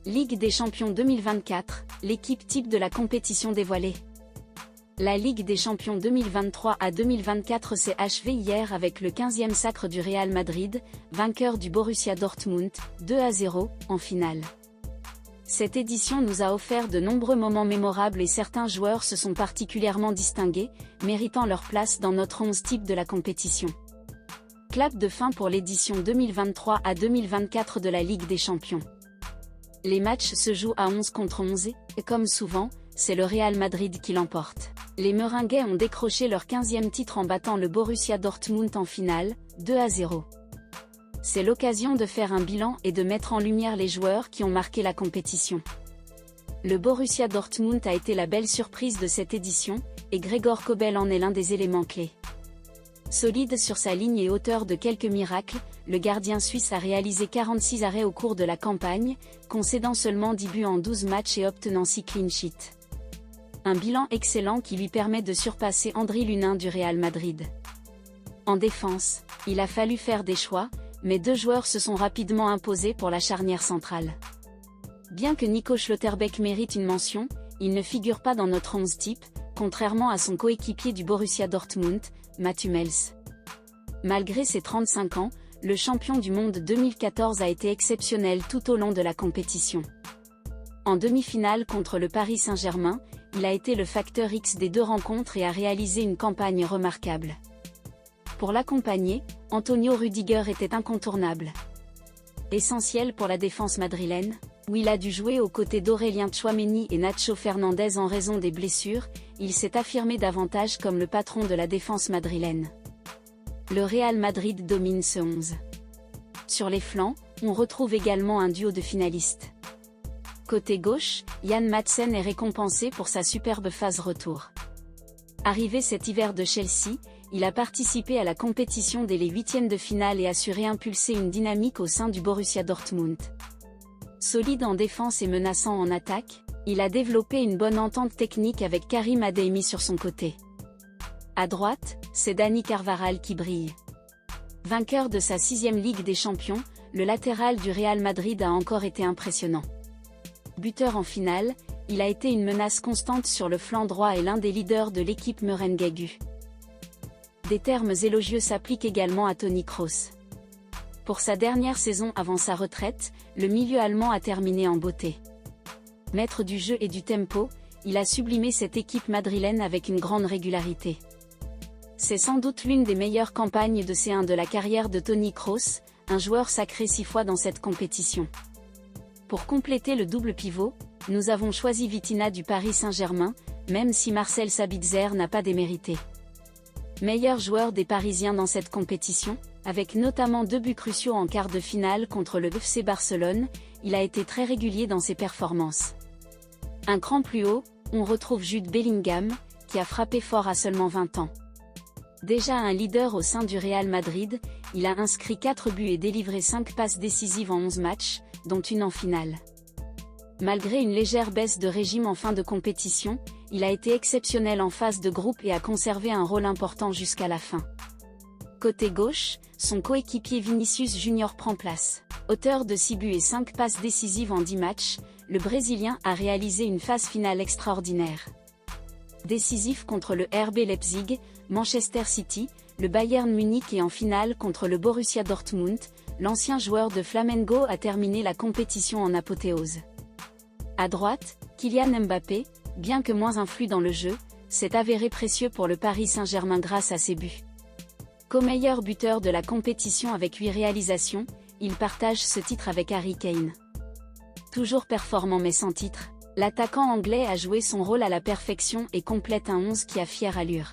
Ligue des champions 2024, l'équipe type de la compétition dévoilée. La Ligue des champions 2023 à 2024 s'est achevée hier avec le 15e sacre du Real Madrid, vainqueur du Borussia Dortmund, 2-0, en finale. Cette édition nous a offert de nombreux moments mémorables et certains joueurs se sont particulièrement distingués, méritant leur place dans notre 11 type de la compétition. Clap de fin pour l'édition 2023 à 2024 de la Ligue des champions. Les matchs se jouent à 11 contre 11 et, comme souvent, c'est le Real Madrid qui l'emporte. Les Meringues ont décroché leur 15e titre en battant le Borussia Dortmund en finale, 2-0. C'est l'occasion de faire un bilan et de mettre en lumière les joueurs qui ont marqué la compétition. Le Borussia Dortmund a été la belle surprise de cette édition, et Gregor Kobel en est l'un des éléments clés. Solide sur sa ligne et auteur de quelques miracles, le gardien suisse a réalisé 46 arrêts au cours de la campagne, concédant seulement 10 buts en 12 matchs et obtenant 6 clean sheets. Un bilan excellent qui lui permet de surpasser Andriy Lunin du Real Madrid. En défense, il a fallu faire des choix, mais deux joueurs se sont rapidement imposés pour la charnière centrale. Bien que Nico Schlotterbeck mérite une mention, il ne figure pas dans notre 11 type, contrairement à son coéquipier du Borussia Dortmund, Mats Hummels. Malgré ses 35 ans, le champion du monde 2014 a été exceptionnel tout au long de la compétition. En demi-finale contre le Paris Saint-Germain, il a été le facteur X des deux rencontres et a réalisé une campagne remarquable. Pour l'accompagner, Antonio Rüdiger était incontournable. Essentiel pour la défense madrilène, où il a dû jouer aux côtés d'Aurélien Tchouaméni et Nacho Fernandez en raison des blessures, il s'est affirmé davantage comme le patron de la défense madrilène. Le Real Madrid domine ce 11. Sur les flancs, on retrouve également un duo de finalistes. Côté gauche, Jan Madsen est récompensé pour sa superbe phase retour. Arrivé cet hiver de Chelsea, il a participé à la compétition dès les huitièmes de finale et a su réimpulser une dynamique au sein du Borussia Dortmund. Solide en défense et menaçant en attaque, il a développé une bonne entente technique avec Karim Adeyemi sur son côté. À droite, c'est Dani Carvajal qui brille. Vainqueur de sa 6e Ligue des Champions, le latéral du Real Madrid a encore été impressionnant. Buteur en finale, il a été une menace constante sur le flanc droit et l'un des leaders de l'équipe merengue. Des termes élogieux s'appliquent également à Toni Kroos. Pour sa dernière saison avant sa retraite, le milieu allemand a terminé en beauté. Maître du jeu et du tempo, il a sublimé cette équipe madrilène avec une grande régularité. C'est sans doute l'une des meilleures campagnes de C1 de la carrière de Toni Kroos, un joueur sacré 6 fois dans cette compétition. Pour compléter le double pivot, nous avons choisi Vitinha du Paris Saint-Germain, même si Marcel Sabitzer n'a pas démérité. Meilleur joueur des Parisiens dans cette compétition, avec notamment 2 buts cruciaux en quart de finale contre le FC Barcelone, il a été très régulier dans ses performances. Un cran plus haut, on retrouve Jude Bellingham, qui a frappé fort à seulement 20 ans. Déjà un leader au sein du Real Madrid, il a inscrit 4 buts et délivré 5 passes décisives en 11 matchs, dont une en finale. Malgré une légère baisse de régime en fin de compétition, il a été exceptionnel en phase de groupe et a conservé un rôle important jusqu'à la fin. Côté gauche, son coéquipier Vinicius Junior prend place. Auteur de 6 buts et 5 passes décisives en 10 matchs, le Brésilien a réalisé une phase finale extraordinaire. Décisif contre le RB Leipzig, Manchester City, le Bayern Munich et en finale contre le Borussia Dortmund, l'ancien joueur de Flamengo a terminé la compétition en apothéose. À droite, Kylian Mbappé, bien que moins influent dans le jeu, s'est avéré précieux pour le Paris Saint-Germain grâce à ses buts. Co-meilleur buteur de la compétition avec 8 réalisations, il partage ce titre avec Harry Kane. Toujours performant mais sans titre, l'attaquant anglais a joué son rôle à la perfection et complète un 11 qui a fière allure.